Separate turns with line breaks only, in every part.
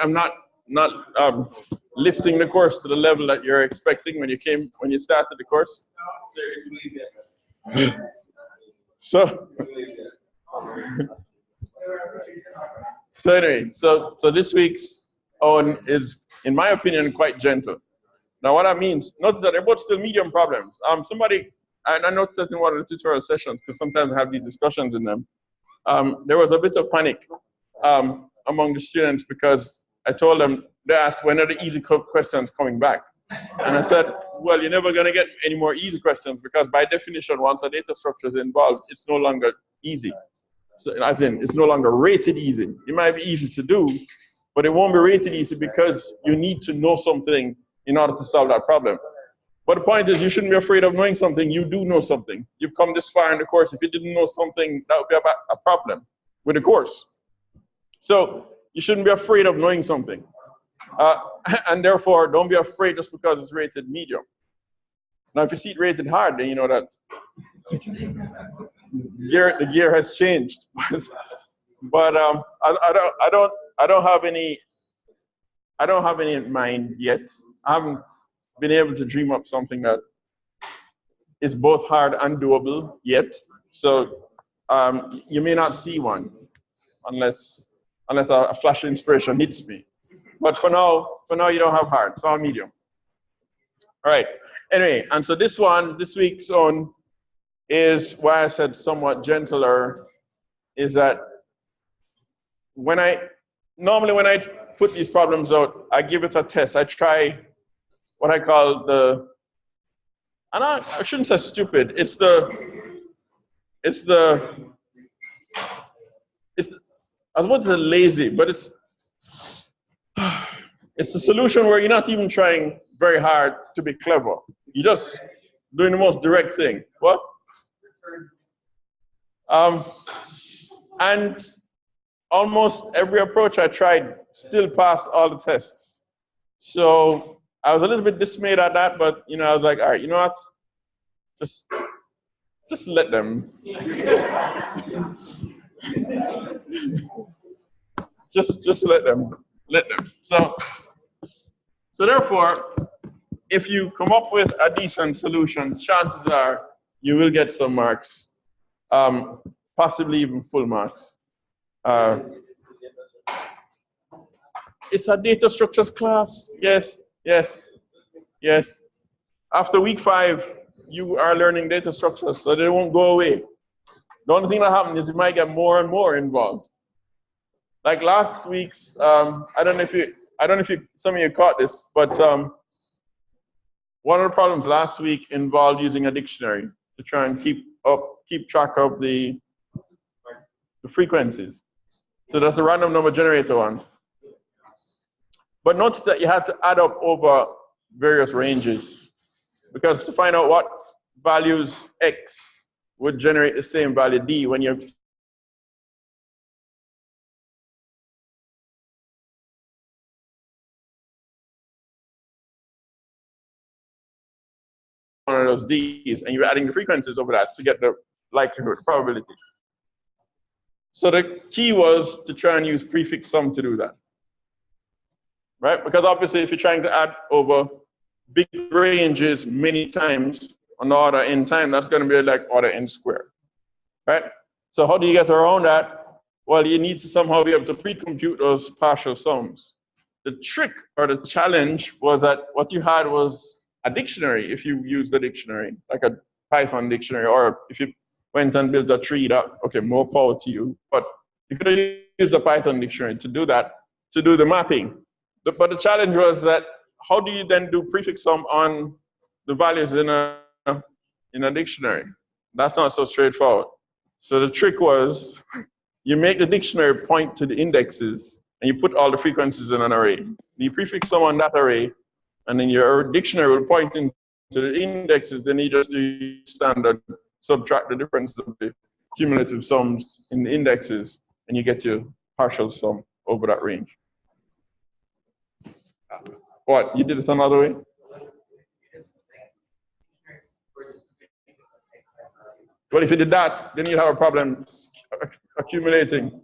I'm not lifting the course to the level that you're expecting when you started the course. So anyway, so this week's on is, in my opinion, quite gentle. Now, what that means, notice that they're both still medium problems. Somebody, and I noticed that in one of the tutorial sessions, because sometimes I have these discussions in them, there was a bit of panic among the students because I told them, they asked, when are the easy questions coming back? And I said, well, you're never going to get any more easy questions because by definition, once a data structure is involved, it's no longer easy. So, as in, it's no longer rated easy. It might be easy to do, but it won't be rated easy because you need to know something in order to solve that problem. But the point is, you shouldn't be afraid of knowing something. You do know something. You've come this far in the course. If you didn't know something, that would be a problem with the course. So you shouldn't be afraid of knowing something. And therefore, don't be afraid just because it's rated medium. Now, if you see it rated hard, then you know that the gear has changed. But I don't have any in mind yet. I haven't been able to dream up something that is both hard and doable yet. So you may not see one unless a flash of inspiration hits me. But for now you don't have hard. It's all medium. All right. Anyway, and so this week's on is why I said somewhat gentler, is that normally when I put these problems out, I give it a test. I try what I call and I shouldn't say stupid, I suppose it's lazy, but it's the solution where you're not even trying very hard to be clever. You're just doing the most direct thing. What? And almost every approach I tried still passed all the tests. So I was a little bit dismayed at that, but I was like, all right, you know what? Just let them. just let them. So therefore, if you come up with a decent solution, chances are you will get some marks, possibly even full marks. It's a data structures class. Yes. After week 5, you are learning data structures, so they won't go away. The only thing that happens is you might get more and more involved. Like last week's, I don't know if some of you caught this, but one of the problems last week involved using a dictionary to try and keep track of the frequencies. So that's a random number generator one. But notice that you had to add up over various ranges, because to find out what values X would generate the same value D when you're one of those D's, and you're adding the frequencies over that to get the likelihood, probability. So the key was to try and use prefix sum to do that. Right? Because obviously if you're trying to add over big ranges many times on the order n time, that's going to be like order n squared. Right? So how do you get around that? Well, you need to somehow be able to pre-compute those partial sums. The trick or the challenge was that what you had was a dictionary, if you use the dictionary, like a Python dictionary, or if you went and built a tree, okay, more power to you. But you could have used the Python dictionary to do that, to do the mapping. But the challenge was that how do you then do prefix sum on the values in a dictionary? That's not so straightforward. So the trick was you make the dictionary point to the indexes and you put all the frequencies in an array. You prefix sum on that array, and then your dictionary will point into the indexes. Then you just do standard, subtract the difference of the cumulative sums in the indexes, and you get your partial sum over that range. What? You did it another way? Well, if you did that, then you'd have a problem accumulating.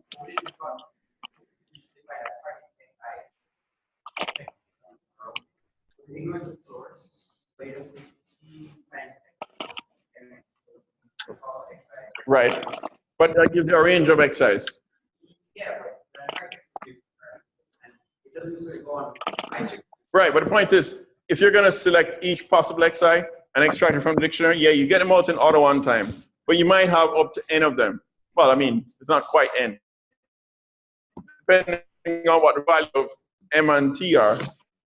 Right. But that gives you a range of x's. Right, but the point is, if you're going to select each possible xi and extract it from the dictionary, yeah, you get them out in order one time, but you might have up to n of them. Well, I mean, it's not quite n. Depending on what the value of m and t are,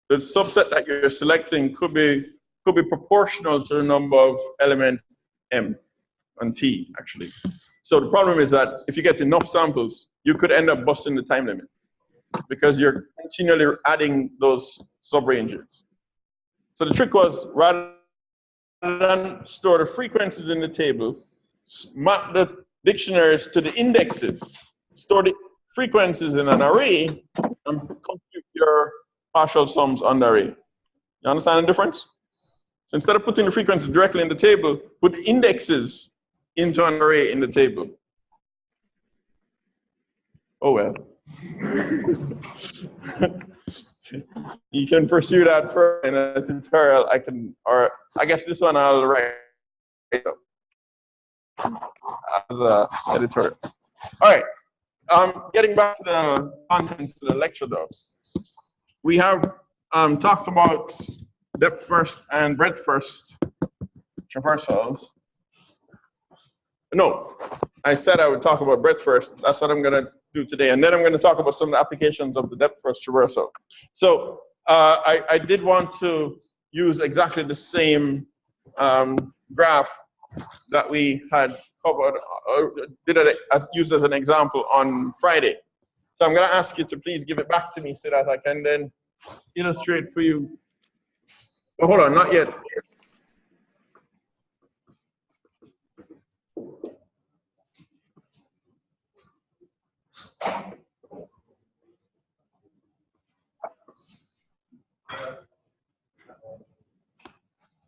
the subset that you're selecting could be proportional to the number of elements m and t, actually. So the problem is that if you get enough samples, you could end up busting the time limit because you're continually adding those subranges. So the trick was, rather than store the frequencies in the table, map the dictionaries to the indexes, store the frequencies in an array, and compute your partial sums on the array. You understand the difference? So instead of putting the frequencies directly in the table, put the indexes into an array in the table. Oh well. You can pursue that further in a tutorial. I guess this one I'll write up as an editorial. All right. Getting back to the content of the lecture, though, we have talked about depth first and breadth first traversals. No, I said I would talk about breadth first. That's what I'm going to do today. And then I'm going to talk about some of the applications of the depth first traversal. So I did want to use exactly the same graph that we had covered, used as an example on Friday. So I'm going to ask you to please give it back to me so that I can then illustrate for you. Oh, hold on, not yet.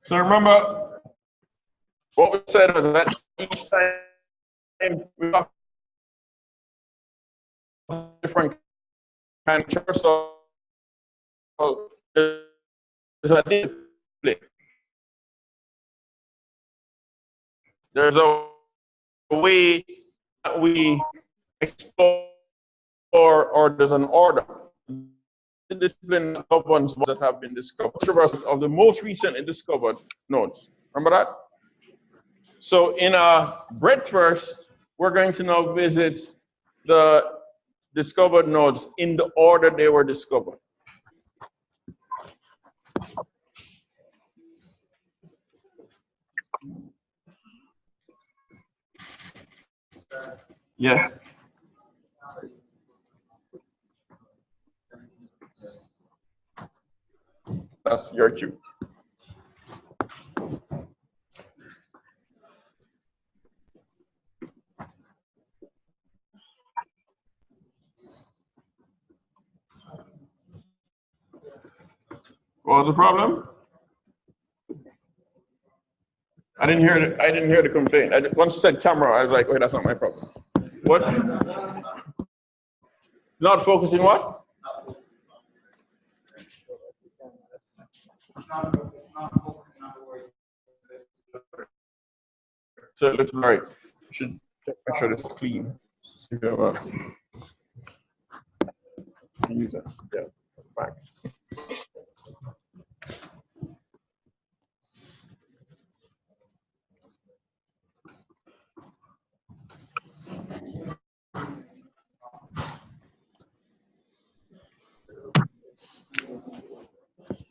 So remember, what we said was that each time we talk about different kind of traversal, there's a display. There's a way that we explore, or there's an order. The discipline of ones that have been discovered, traversals of the most recently discovered nodes. Remember that? So in our breadth first, we're going to now visit the discovered nodes in the order they were discovered. Yes. That's your cue. What was the problem? I didn't hear the complaint. Once you said camera, I was like, wait, that's not my problem. What? It's not focusing what? So it looks right. You should make sure this is clean. Use that. Yeah. Back.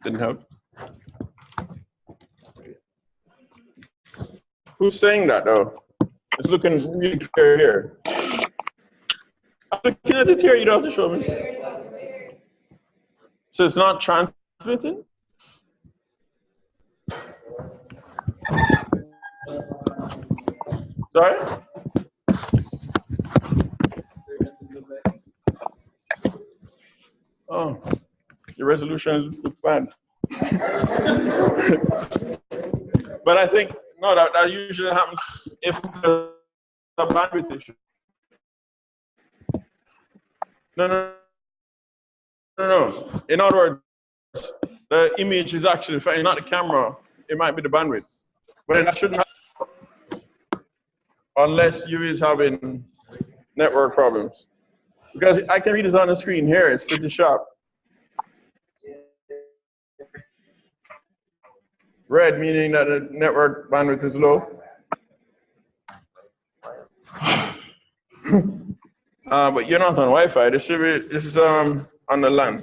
Didn't help. Who's saying that though? It's looking really clear here. I'm looking at it here, you don't have to show me. So it's not transmitting? Sorry? Oh, your resolution looks bad. But I think, no, that usually happens if there's a bandwidth issue. No. In other words, the image is actually not the camera. It might be the bandwidth, but that shouldn't happen unless you is having network problems. Because I can read it on the screen here. It's pretty sharp. Red meaning that the network bandwidth is low. But you're not on Wi-Fi. This is on the LAN.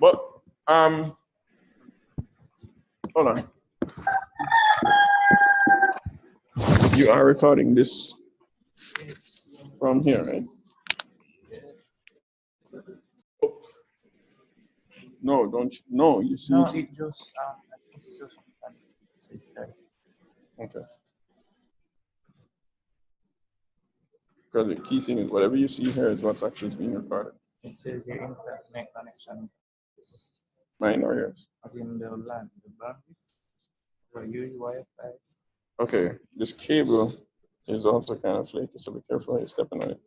But hold on. You are recording this from here, right? No, don't you? No, you see.
No, it just it's there.
Okay. Because the key thing is whatever you see here is what's actually being recorded.
It says your internet connection.
Mine or yours?
As in the LAN, the bandwidth. So use Wi-Fi.
Okay, this cable is also kind of flaky, so be careful when you're stepping on it.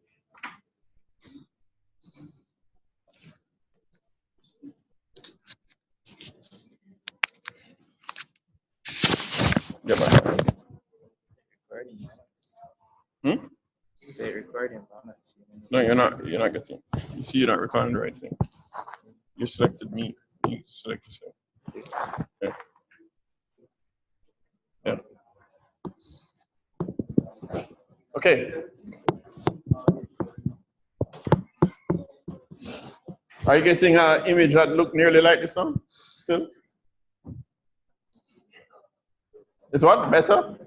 Get back.
Recording.
Hmm?
Say recording.
No, you're not. You're not getting. You see, you're not recording the right thing. You selected me. You select yourself. Okay. Yeah. Okay. Are you getting an image that look nearly like this one? Still? Is what? Better?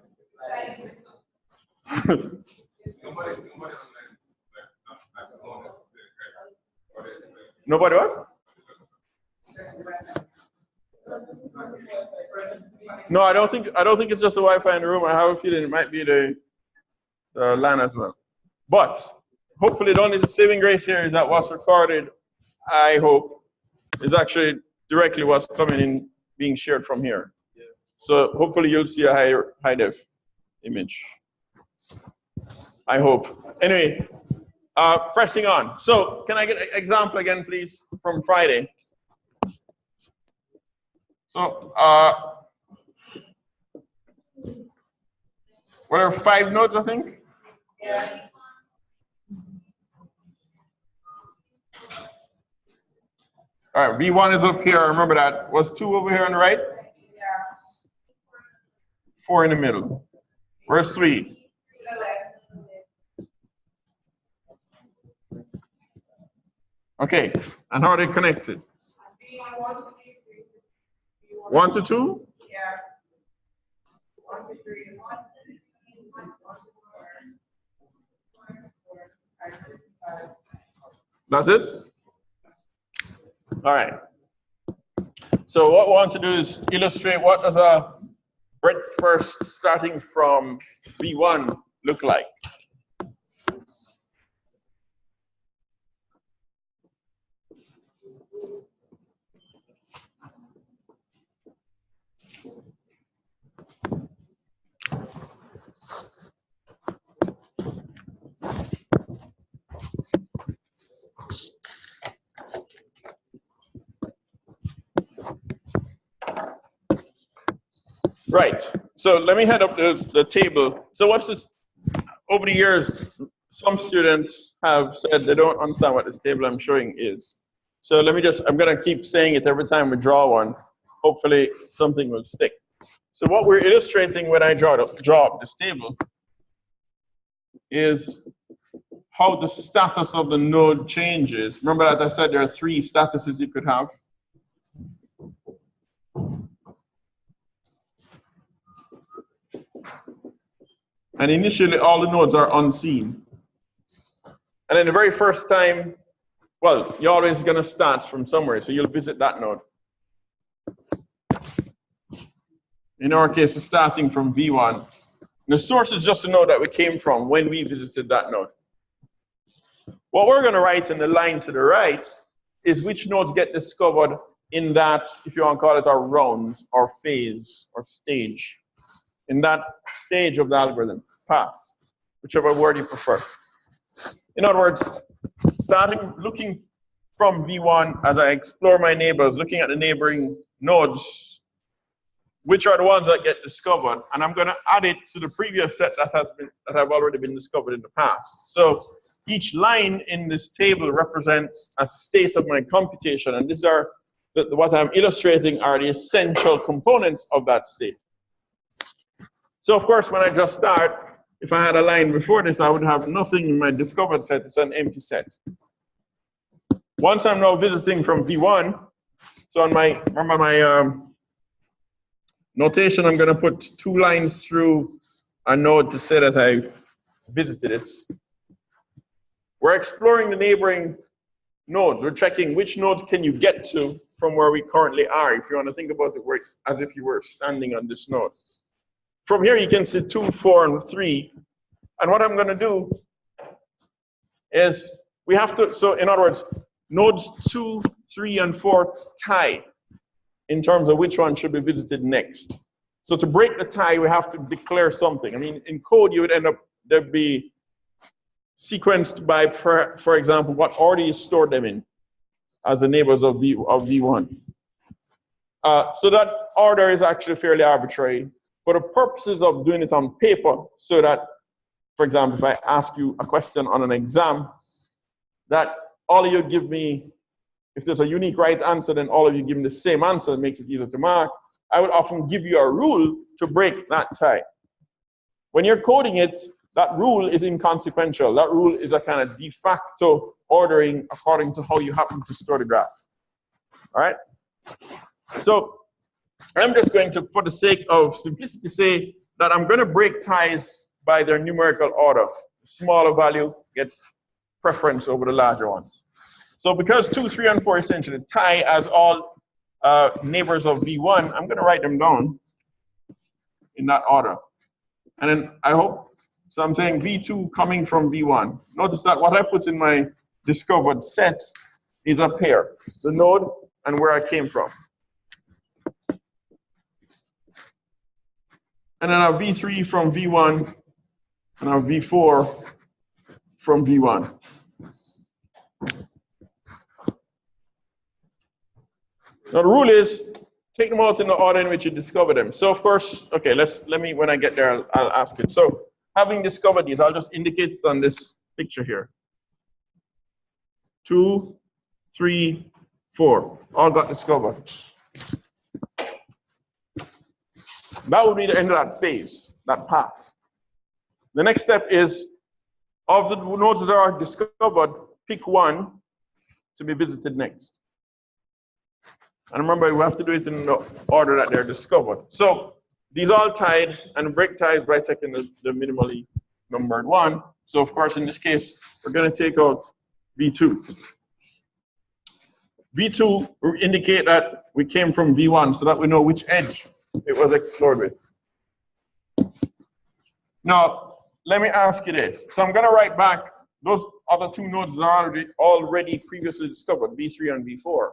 Nobody what? No, I don't think it's just the Wi-Fi in the room. I have a feeling it might be the LAN as well. But hopefully the only saving grace here is that what's recorded, I hope, is actually directly what's coming in being shared from here. So hopefully you'll see a high def image. I hope. Anyway, pressing on. So can I get an example again, please, from Friday? So what are 5 nodes, I think? Yeah. All right, V1 is up here. Remember that. Was 2 over here on the right? Yeah. 4 in the middle. Where's 3? Okay, and how are they connected? 1 to 2? Yeah. 1 to 3. That's it? All right. So what we want to do is illustrate what does a breadth first starting from V1 look like. Right. So let me head up the table. So what's this? Over the years, some students have said they don't understand what this table I'm showing is. So let me I'm going to keep saying it every time we draw one. Hopefully something will stick. So what we're illustrating when I draw up this table is how the status of the node changes. Remember that I said there are 3 statuses you could have. And initially, all the nodes are unseen. And then the very first time well, you're always going to start from somewhere, so you'll visit that node. In our case, we're starting from V1. And the source is just a node that we came from when we visited that node. What we're going to write in the line to the right is which nodes get discovered in that, if you want to call it, our round, or phase, or stage. In that stage of the algorithm, pass, whichever word you prefer. In other words, starting looking from V1 as I explore my neighbors, looking at the neighboring nodes, which are the ones that get discovered, and I'm going to add it to the previous set that have already been discovered in the past. So each line in this table represents a state of my computation, and these are what I'm illustrating are the essential components of that state. So of course, when I just start, if I had a line before this, I would have nothing in my discovered set. It's an empty set. Once I'm now visiting from V1, so on my, remember my notation, I'm going to put 2 lines through a node to say that I visited it. We're exploring the neighboring nodes. We're checking which nodes can you get to from where we currently are. If you want to think about it as if you were standing on this node. From here, you can see 2, 4, and 3. And what I'm going to do is we have to, so in other words, nodes 2, 3, and 4 tie in terms of which one should be visited next. So to break the tie, we have to declare something. I mean, in code, you would end up, there'd be sequenced by, for example, what order you stored them in as the neighbors of V1. So that order is actually fairly arbitrary. For the purposes of doing it on paper, so that, for example, if I ask you a question on an exam, that all of you give me, if there's a unique right answer, then all of you give me the same answer, it makes it easier to mark. I would often give you a rule to break that tie. When you're coding it, that rule is inconsequential. That rule is a kind of de facto ordering according to how you happen to store the graph. All right? So I'm just going to, for the sake of simplicity, say that I'm going to break ties by their numerical order. The smaller value gets preference over the larger one. So because 2, 3, and 4 essentially tie as all neighbors of V1, I'm going to write them down in that order. And then I hope, so I'm saying V2 coming from V1. Notice that what I put in my discovered set is a pair, the node and where I came from. And then our V3 from V1 and our V4 from V1. Now the rule is take them out in the order in which you discover them. So of course, okay, let me, when I get there, I'll ask it. So having discovered these, I'll just indicate it on this picture here. 2, 3, 4, all got discovered. That would be the end of that phase, that pass. The next step is, of the nodes that are discovered, pick one to be visited next. And remember, we have to do it in the order that they're discovered. So these all tied, and break ties by taking the minimally numbered one. So of course, in this case, we're going to take out V2. V2 will indicate that we came from V1, so that we know which edge it was explored with. Now, let me ask you this. So I'm going to write back those other 2 nodes that are already previously discovered, V3 and V4.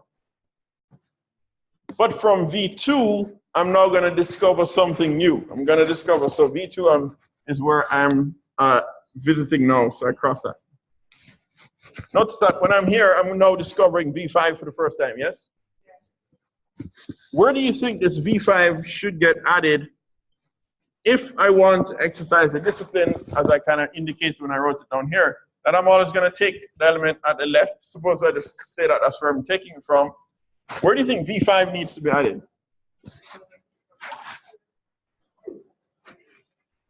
But from V2, I'm now going to discover something new. I'm going to discover, so V2 is where I'm visiting now, so I cross that. Notice that when I'm here, I'm now discovering V5 for the first time, yes? Where do you think this V5 should get added if I want to exercise the discipline, as I kind of indicated when I wrote it down here, that I'm always going to take the element at the left. Suppose I just say that that's where I'm taking it from. Where do you think V5 needs to be added?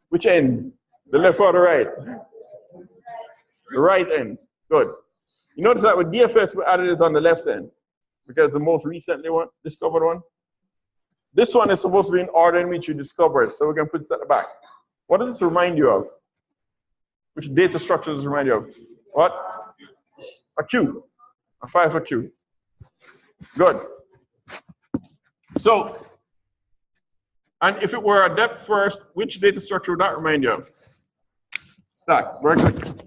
Which end? The left or the right? The right end. Good. You notice that with DFS, we added it on the left end because the most recently discovered one. This one is supposed to be in order in which you discovered it, so we're going to put it at the back. What does this remind you of? Which data structure does it remind you of? What? A queue. A 5 for Q. Good. So, and if it were a depth first, which data structure would that remind you of? Stack. Very good.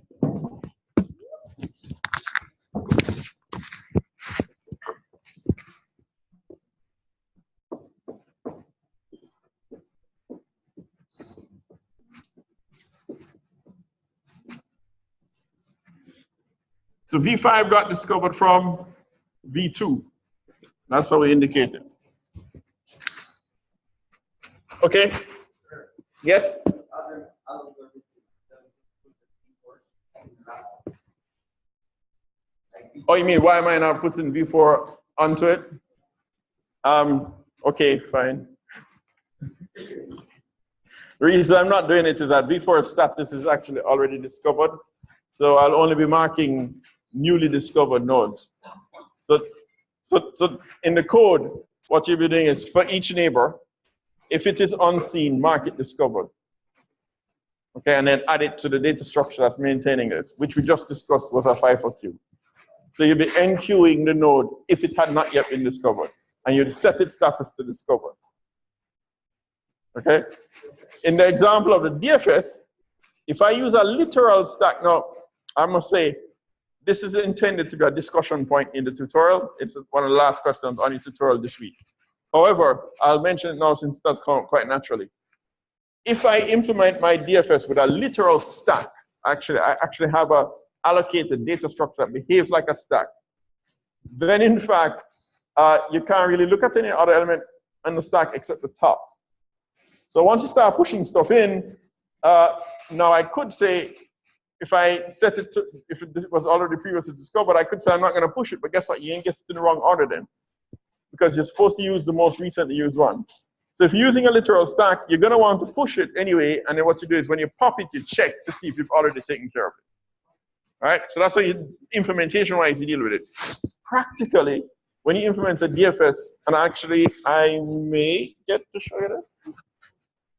So V5 got discovered from V2. That's how we indicate it. Okay? Yes? Oh, you mean why am I not putting V4 onto it? Okay, fine. The reason I'm not doing it is that V4 status is actually already discovered. So I'll only be marking newly discovered nodes. So in the code, what you'll be doing is for each neighbor, if it is unseen, mark it discovered. Okay, and then add it to the data structure that's maintaining it, which we just discussed was a 5 for Q. So you'll be enqueuing the node if it had not yet been discovered, and you'd set its status to discovered. Okay? In the example of the DFS, if I use a literal stack, now I must say, this is intended to be a discussion point in the tutorial. It's one of the last questions on the tutorial this week. However, I'll mention it now since that's come quite naturally. If I implement my DFS with a literal stack, I actually have a allocated data structure that behaves like a stack, then in fact, you can't really look at any other element on the stack except the top. So once you start pushing stuff in, now I could say, if I set it to, if it was already previously discovered, I could say I'm not going to push it, but guess what? You ain't get it in the wrong order then, because you're supposed to use the most recently used one. So if you're using a literal stack, you're going to want to push it anyway, and then what you do is when you pop it, you check to see if you've already taken care of it. All right? So that's how you, implementation-wise, you deal with it. Practically, when you implement the DFS, and actually I may get to show you that,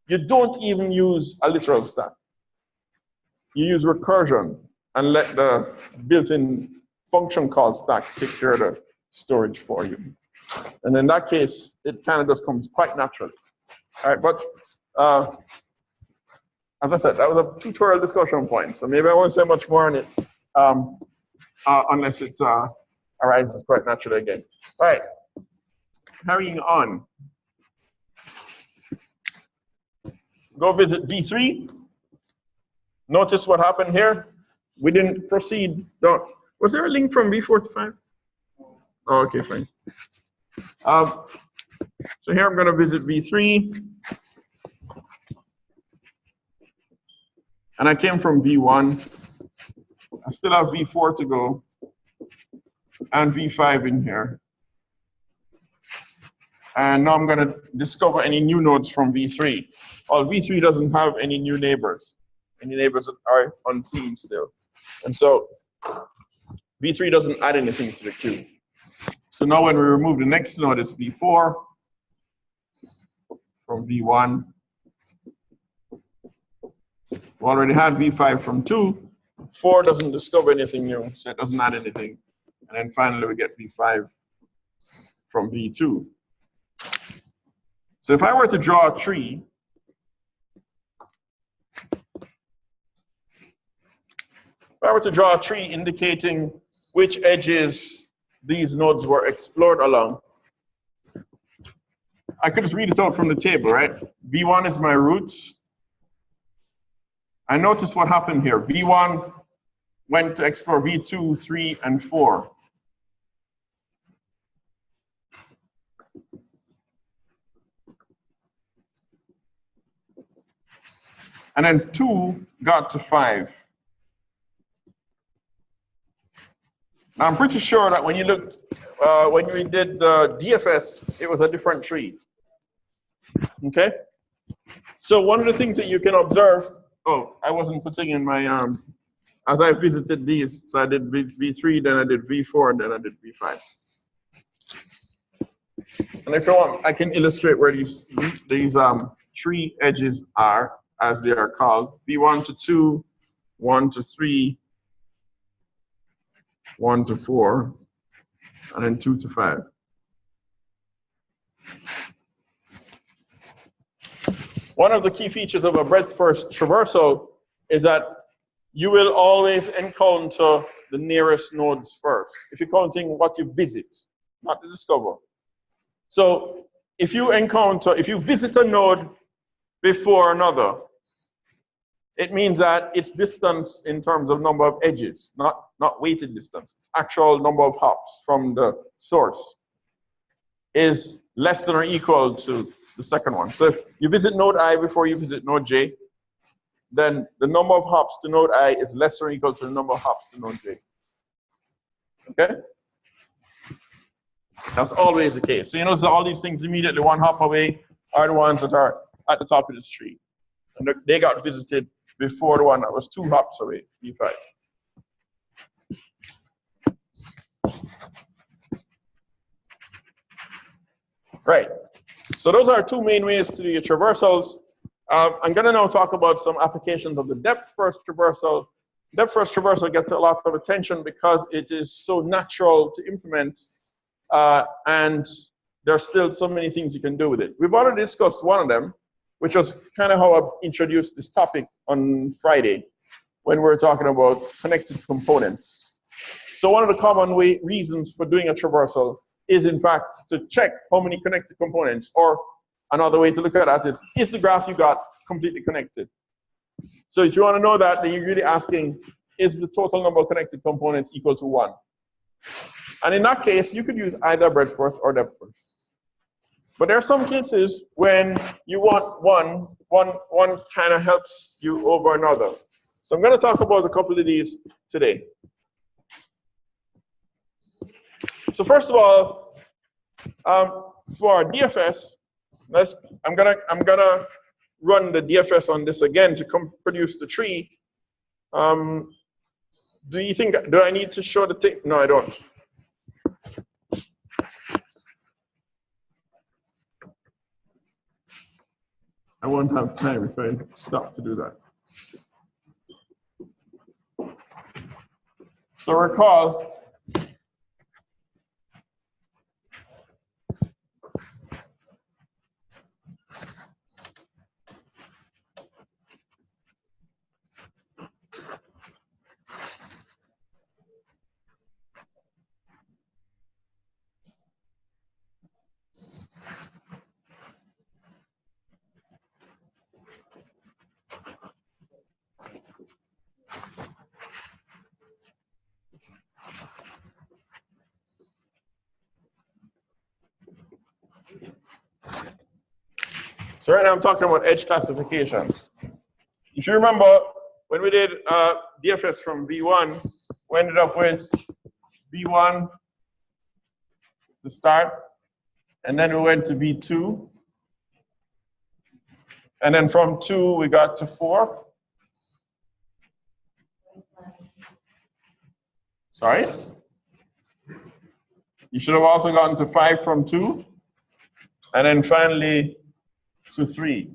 you don't even use a literal stack. You use recursion and let the built-in function called stack take care of the storage for you. And in that case, it kind of just comes quite naturally. All right, but as I said, that was a tutorial discussion point. So maybe I won't say much more on it unless it arises quite naturally again. All right, carrying on. Go visit V3. Notice what happened here. We didn't proceed. Was there a link from V4 to 5? Oh, okay, fine. So here I'm going to visit V3. And I came from V1. I still have V4 to go. And V5 in here. And now I'm going to discover any new nodes from V3. Well, V3 doesn't have any new neighbors. Any neighbors that are unseen still. And so V3 doesn't add anything to the queue. So now when we remove the next node, it's V4 from V1. We already had V5 from 2. 4 doesn't discover anything new, so it doesn't add anything. And then finally we get V5 from V2. So if I were to draw a tree, indicating which edges these nodes were explored along, I could just read it out from the table, right? V1 is my roots. And notice what happened here. V1 went to explore V2, 3, and 4. And then 2 got to 5. Now, I'm pretty sure that when you looked, when we did the DFS, it was a different tree. Okay? So one of the things that you can observe, oh, I wasn't putting in my, as I visited these, so I did V3, then I did V4, and then I did V5. And if you want, I can illustrate where these tree edges are, as they are called. V1 to 2, 1 to 3, 1 to 4, and then 2 to 5. One of the key features of a breadth-first traversal is that you will always encounter the nearest nodes first. If you're counting what you visit, not to discover. So if you visit a node before another, it means that its distance in terms of number of edges, not weighted distance, its actual number of hops from the source is less than or equal to the second one. So if you visit node I before you visit node J, then the number of hops to node I is less or equal to the number of hops to node J. Okay? That's always the case. So you notice that all these things immediately one hop away are the ones that are at the top of this tree. And they got visited before the one that was 2 hops away, E5. Right. So those are 2 main ways to do your traversals. I'm going to now talk about some applications of the depth-first traversal. Depth-first traversal gets a lot of attention because it is so natural to implement, and there's still so many things you can do with it. We've already discussed one of them, which was kind of how I introduced this topic on Friday when we were talking about connected components. So one of the common reasons for doing a traversal is, in fact, to check how many connected components, or another way to look at that is the graph you got completely connected? So if you want to know that, then you're really asking, is the total number of connected components equal to 1? And in that case, you could use either breadth first or depth first. But there are some cases when you want one kind of helps you over another. So I'm going to talk about a couple of these today. So first of all, for DFS, I'm gonna run the DFS on this again to produce the tree. Do I need to show the thing? No, I don't. I won't have time if I stop to do that. So recall, so right now I'm talking about edge classifications. If you remember, when we did DFS from V1, we ended up with V1 to start, and then we went to V2, and then from 2 we got to 4. Sorry? You should have also gotten to 5 from 2, and then finally to 3.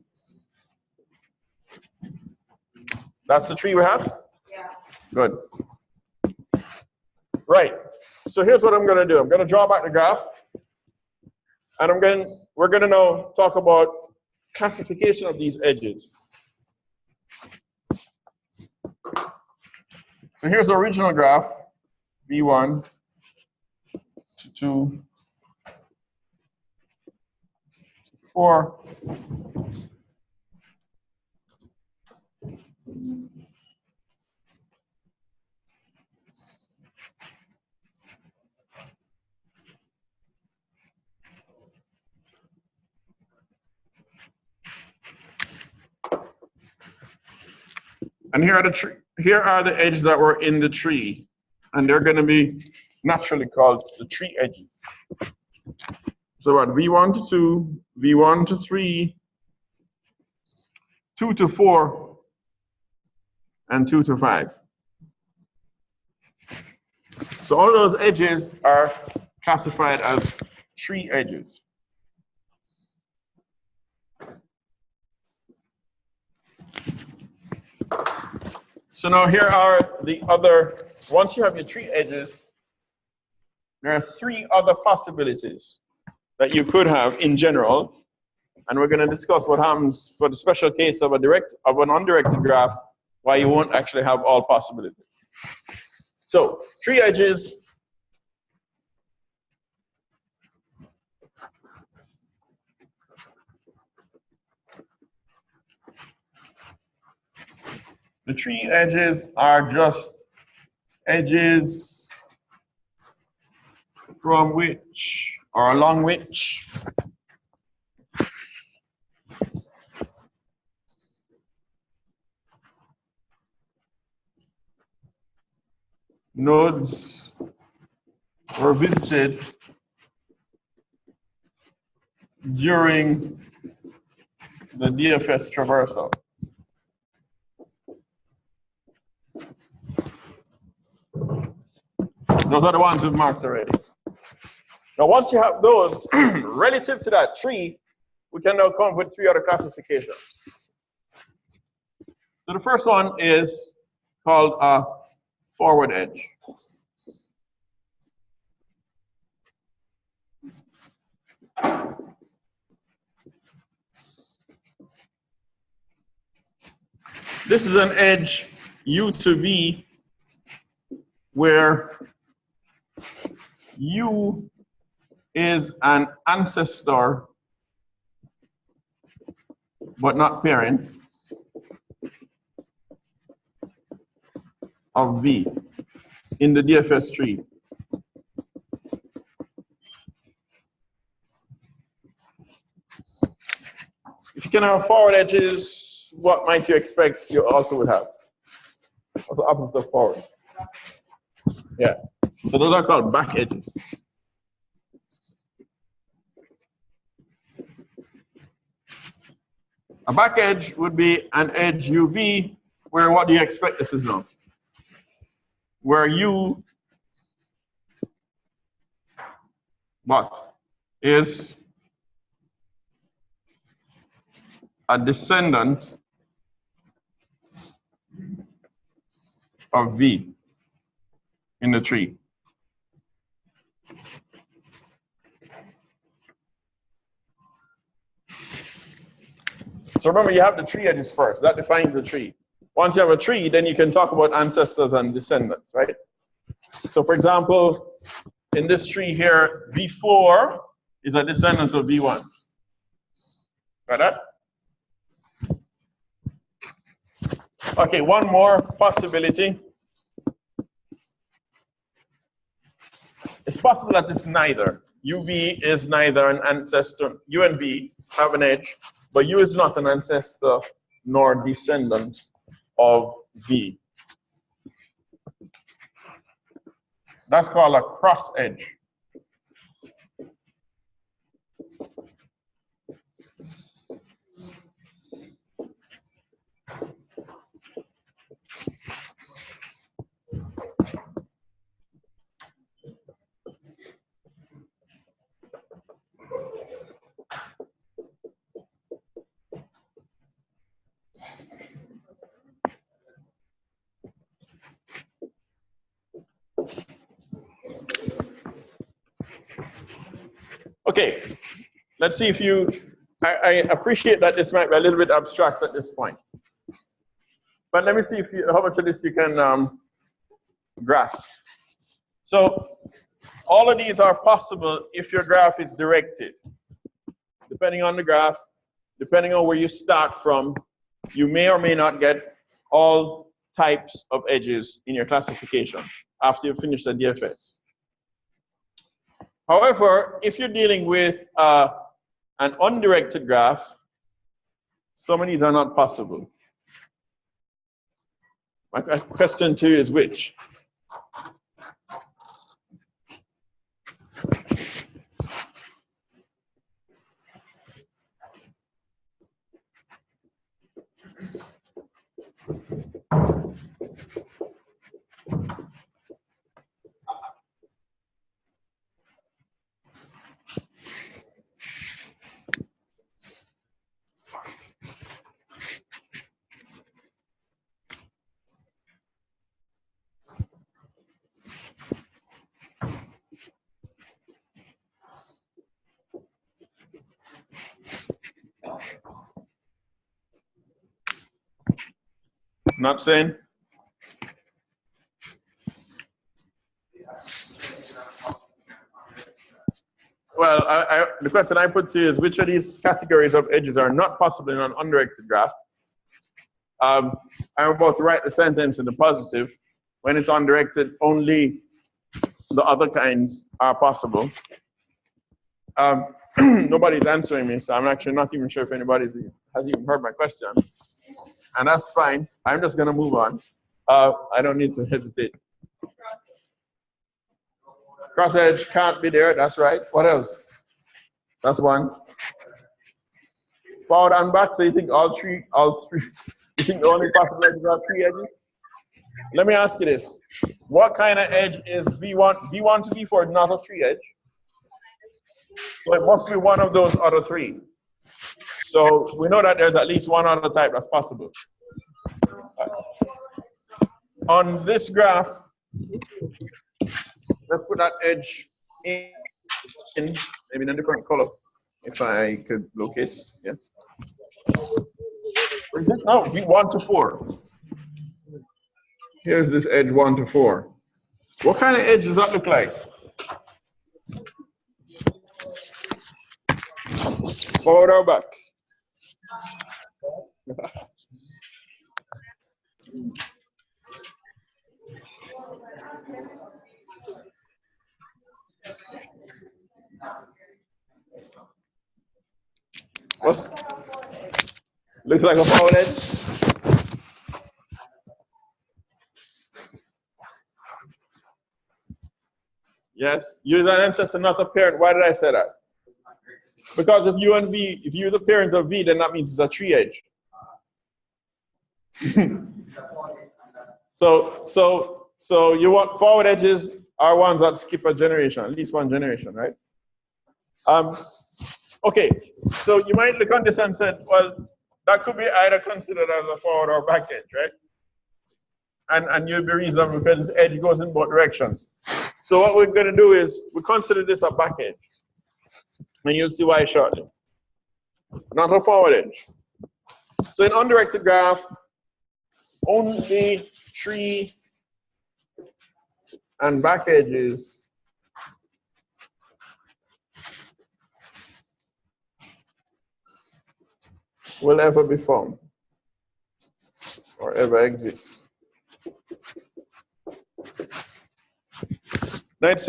That's the tree we have? Yeah. Good. Right. So here's what I'm going to do. I'm going to draw back the graph, and we're going to now talk about classification of these edges. So here's the original graph, V1 to 2 to 4. And here are the edges that were in the tree, and they're going to be naturally called the tree edges. So what, V1 to 2, V1 to 3, 2 to 4, and 2 to 5. So all those edges are classified as tree edges. So now here are the other, once you have your tree edges, there are three other possibilities that you could have in general, and we're going to discuss what happens for the special case of an undirected graph, why you won't actually have all possibilities. So, tree edges. The tree edges are just edges from which or along which nodes were visited during the DFS traversal. Those are the ones we've marked already. Now, once you have those, relative to that tree, we can now come up with three other classifications. So the first one is called a forward edge. This is an edge U to V where U is an ancestor but not parent of V in the DFS tree. If you can have forward edges, what might you expect you also would have? What's the opposite of forward? Yeah. So those are called back edges. A back edge would be an edge UV where what do you expect this is now? Where U what is a descendant of V in the tree. So remember, you have the tree edges first. That defines the tree. Once you have a tree, then you can talk about ancestors and descendants, right? So for example, in this tree here, V4 is a descendant of V1. Got that? Okay, one more possibility. It's possible that it's neither. UV is neither an ancestor. U and V have an edge, but U is not an ancestor nor descendant of V. That's called a cross edge. Okay, let's see if you, I appreciate that this might be a little bit abstract at this point. But let me see if you, how much of this you can grasp. So all of these are possible if your graph is directed. Depending on the graph, depending on where you start from, you may or may not get all types of edges in your classification after you finish the DFS. However, if you're dealing with an undirected graph, some of these are not possible. My question to you is which? Not saying? Well, the question I put to you is which of these categories of edges are not possible in an undirected graph? I'm about to write the sentence in the positive. When it's undirected, only the other kinds are possible. Nobody's answering me, so I'm actually not even sure if anybody has even heard my question. And that's fine. I'm just going to move on. I don't need to hesitate. Cross edge can't be there. That's right. What else? That's one. Forward and back. So you think all three, you think the only possible edges are 3 edges? Let me ask you this. What kind of edge is V1? V1 to V4 is not a 3 edge. So it must be one of those other 3. So we know that there's at least one other type that's possible. On this graph, let's put that edge in maybe in a different color, if I could locate. Yes. Where is it? No, V1 to 4. Here's this edge 1 to 4. What kind of edge does that look like? Forward or back? Looks like a forward edge? Yes, use an ancestor, not a parent. Why did I say that? Because if you and V, if you're the parent of V, then that means it's a 3 edge. So you want forward edges are ones that skip a generation, at least one generation, right? Okay, so you might look on this and say, well, that could be either considered as a forward or back edge, right? And you'll be reasonable because this edge goes in both directions. So what we're going to do is we consider this a back edge. And you'll see why shortly. Not a forward edge. So in undirected graph, only 3 and back edges will ever be formed or ever exist. Now it's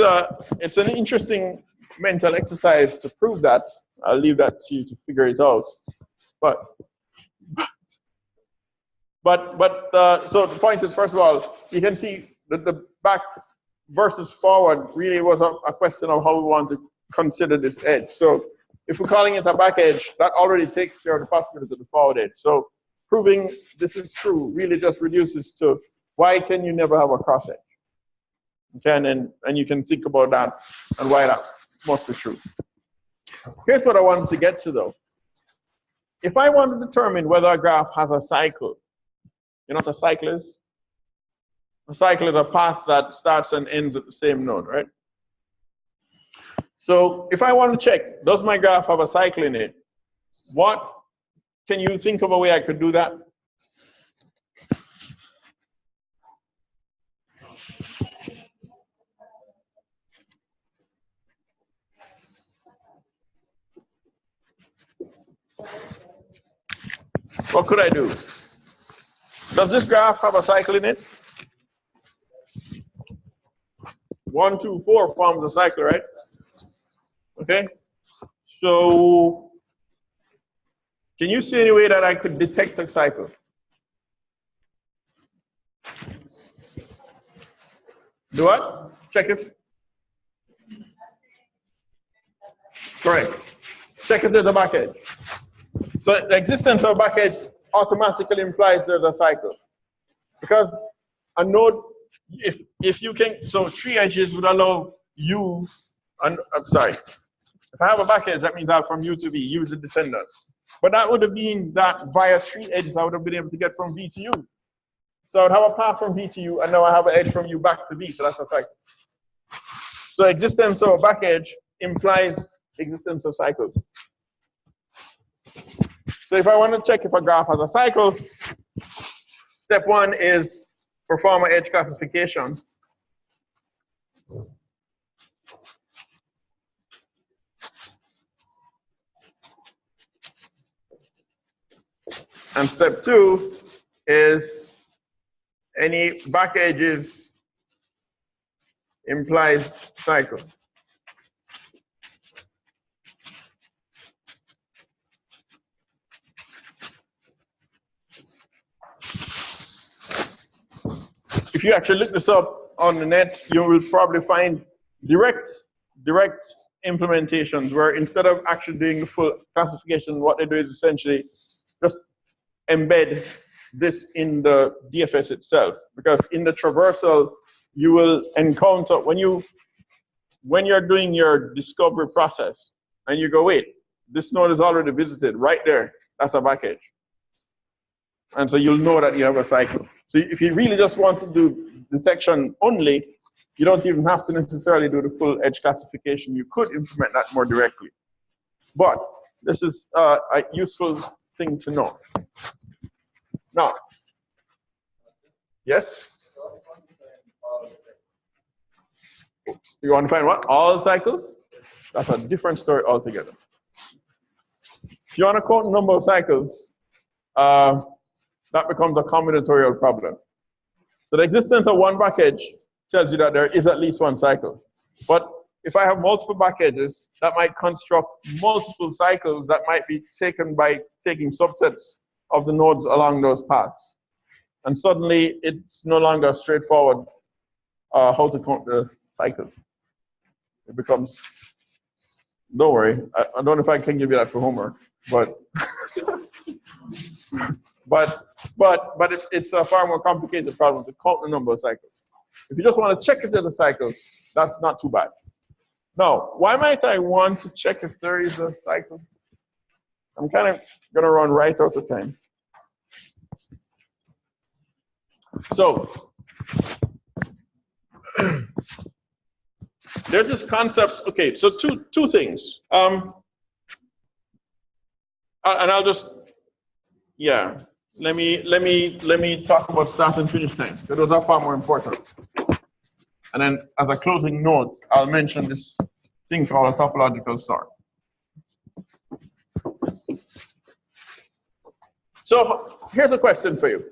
an interesting mental exercise to prove that. I'll leave that to you to figure it out. So the point is, first of all, you can see that the back versus forward really was a question of how we want to consider this edge. So if we're calling it a back edge, that already takes care of the possibility of the forward edge. So proving this is true really just reduces to why can you never have a cross edge? Okay, and you can think about that and why that must be true. Here's what I wanted to get to though. If I want to determine whether a graph has a cycle, you know what a cycle is? A cycle is a path that starts and ends at the same node, right? So if I want to check, does my graph have a cycle in it? Can you think of a way I could do that? What could I do? Does this graph have a cycle in it? 1, 2, 4 forms a cycle, right? Okay. So can you see any way that I could detect a cycle? Do what? Check if. Correct. Check if there's a back edge. So the existence of a back edge automatically implies there's a cycle. Because a node, if you can, so 3 edges would allow U, I'm sorry. If I have a back edge, that means I have from U to V, U is a descendant. But that would have been that via 3 edges I would have been able to get from V to U. So I would have a path from V to U, and now I have an edge from U back to V, so that's a cycle. So existence of a back edge implies existence of cycles. So if I want to check if a graph has a cycle, Step one is perform an edge classification. And step two is any back edges implies cycle. If you actually look this up on the net, you will probably find direct implementations where instead of actually doing the full classification, what they do is essentially just embed this in the DFS itself. Because in the traversal, you will encounter, when you're doing your discovery process, and you go, wait, this node is already visited right there, that's a back edge. And so you'll know that you have a cycle. So if you really just want to do detection only, you don't even have to necessarily do the full edge classification. You could implement that more directly. But this is a useful thing to know. Now, yes? Oops. You want to find what? All cycles? That's a different story altogether. If you want to count the number of cycles, that becomes a combinatorial problem. So the existence of one back edge tells you that there is at least one cycle. But if I have multiple back edges, that might construct multiple cycles that might be taken by taking subsets of the nodes along those paths. And suddenly, it's no longer straightforward how to count the cycles. It becomes, don't worry, I don't know if I can give you that for homework, but it's a far more complicated problem to count the number of cycles. If you just want to check if there's a cycle, that's not too bad. Now, why might I want to check if there is a cycle? I'm kind of going to run right out of time. So, there's this concept. Okay, so two things. And I'll just, yeah. Let me talk about start and finish times, because those are far more important. And then, as a closing note, I'll mention this thing called a topological sort. So here's a question for you.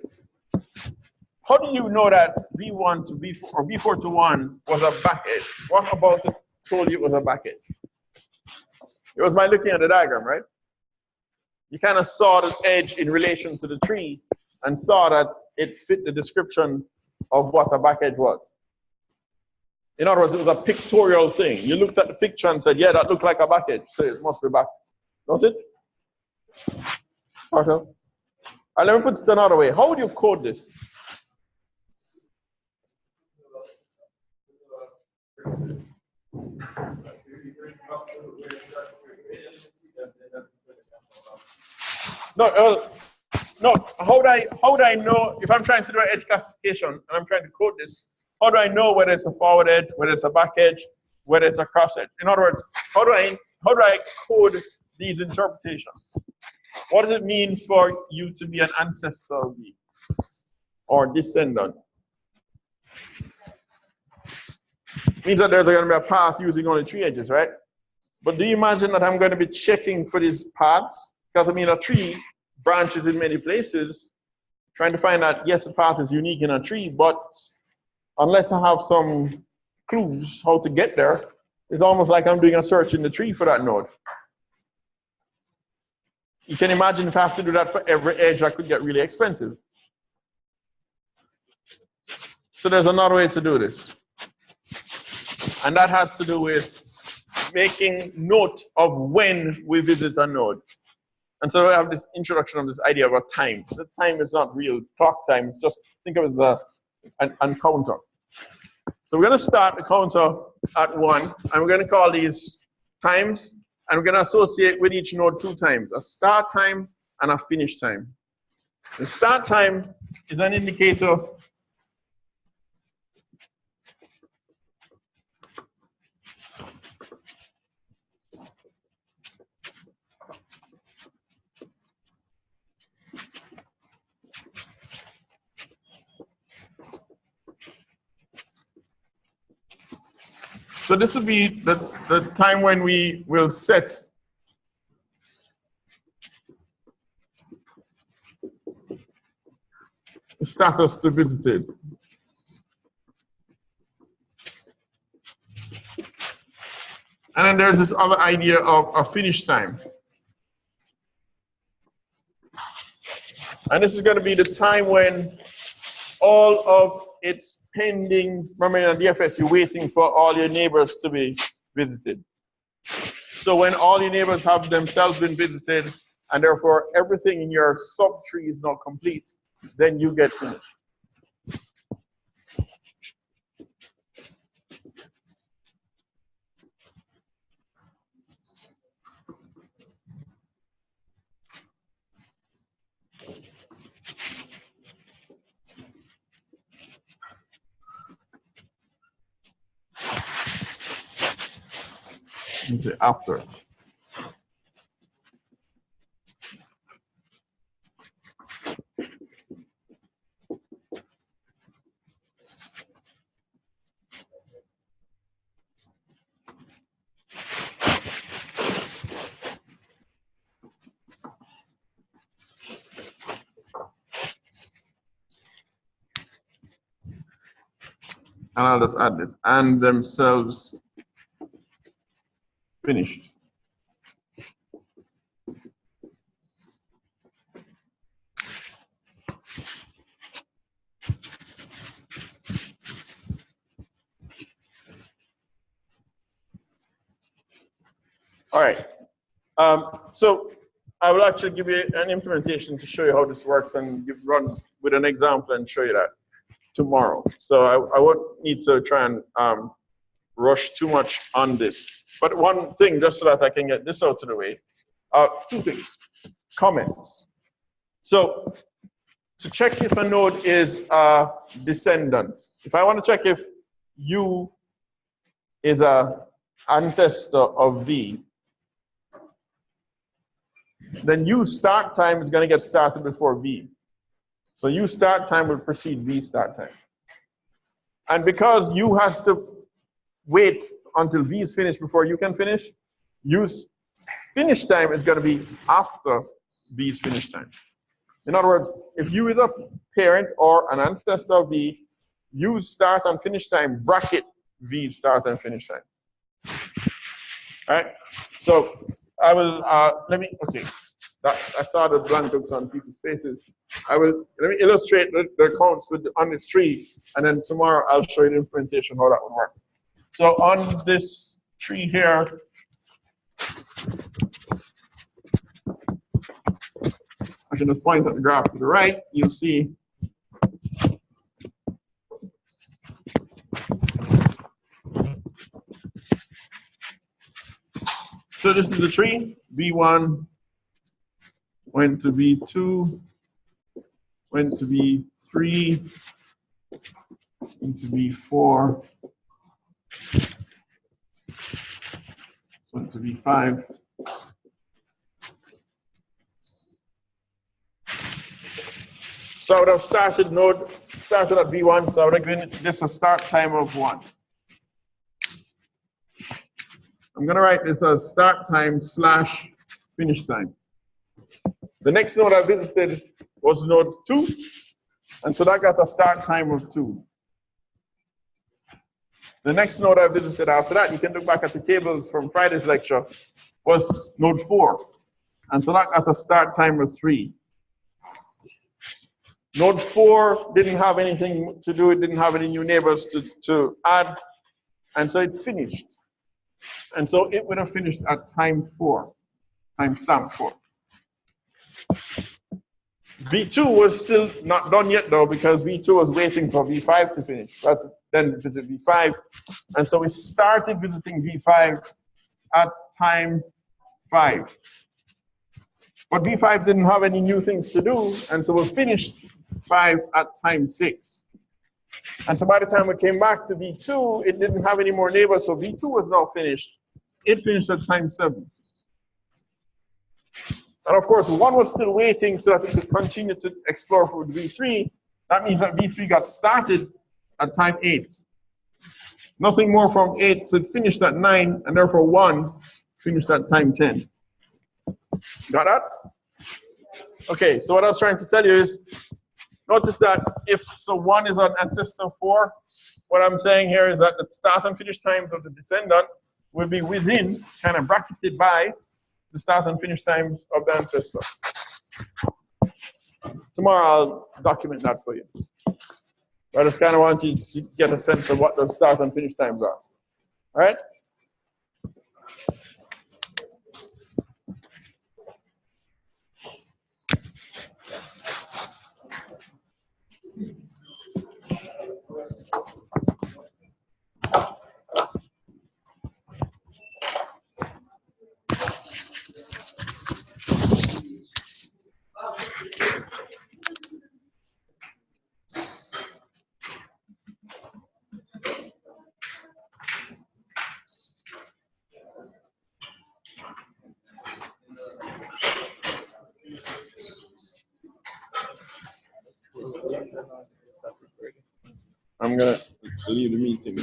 How do you know that V1 to V4 or V4 to 1 was a back edge? What about it told you it was a back edge? It was by looking at the diagram, right? You kind of saw the edge in relation to the tree and saw that it fit the description of what a back edge was. In other words, it was a pictorial thing. You looked at the picture and said, yeah, that looks like a back edge, so it must be back. Don't it? Sort of. Let me put it another way. How would you code this? No. How would I know if I'm trying to do an edge classification and I'm trying to code this? How do I know whether it's a forward edge, whether it's a back edge, whether it's a cross edge? In other words, how do I code these interpretations? What does it mean for you to be an ancestor of V or descendant? It means that there's going to be a path using only 3 edges, right? But do you imagine that I'm going to be checking for these paths? Because I mean, a tree branches in many places, trying to find out, yes, the path is unique in a tree, but unless I have some clues how to get there, it's almost like I'm doing a search in the tree for that node. You can imagine if I have to do that for every edge, that could get really expensive. So there's another way to do this. And that has to do with making note of when we visit a node. And so I have this introduction of this idea of a time. The time is not real clock time. It's just, think of it as an counter. So we're going to start the counter at 1, and we're going to call these times, and we're going to associate with each node 2 times, a start time and a finish time. The start time is an indicator So this will be the time when we will set the status to visited. And then there's this other idea of a finish time. And this is going to be the time when all of its pending, remember in DFS, you're waiting for all your neighbors to be visited. So when all your neighbors have themselves been visited, and therefore everything in your subtree is now complete, then you get finished. After. And I'll just add this, and themselves finished. All right. So I will actually give you an implementation to show you how this works and run with an example and show you that tomorrow. So I won't need to try and rush too much on this. But one thing, just so that I can get this out of the way, two things. Comments. So to check if a node is a descendant, if I want to check if U is an ancestor of V, then U start time is going to get started before V. So U start time will precede V start time. And because U has to wait until V is finished before you can finish, U's finish time is going to be after V's finish time. In other words, if U is a parent or an ancestor of V, U's start and finish time bracket V's start and finish time. All right? So I will, okay. I saw the blank looks on people's faces. Let me illustrate the counts on this tree, and then tomorrow I'll show you the implementation how that would work. So on this tree here, I can just point at the graph to the right, you'll see so this is the tree. V1 went to V2, went to V3, into V4, went to V5. So I would have started at V1, so I would have given this a start time of 1. I'm going to write this as start time / finish time. The next node I visited was node 2, and so that got a start time of 2. The next node I visited after that, you can look back at the tables from Friday's lecture, was node 4, and so that got a start time of 3. Node 4 didn't have anything to do, it didn't have any new neighbors to add, and so it finished. And so it would have finished at time 4, timestamp 4. V2 was still not done yet though, because V2 was waiting for V5 to finish, but then visit V5. And so we started visiting V5 at time 5. But V5 didn't have any new things to do, and so we finished 5 at time 6. And so by the time we came back to V2, it didn't have any more neighbors, so V2 was now finished. It finished at time 7. And of course, 1 was still waiting so that it could continue to explore with V3. That means that V3 got started at time 8. Nothing more from 8, so it finished at 9, and therefore 1 finished at time 10. Got that? Okay, so what I was trying to tell you is, notice that if, so 1 is on ancestor 4, what I'm saying here is that the start and finish times of the descendant will be within, kind of bracketed by, the start and finish times of the ancestor. Tomorrow I'll document that for you. I just kind of want you to get a sense of what the start and finish times are. All right? I'm going to leave the meeting.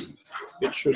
It should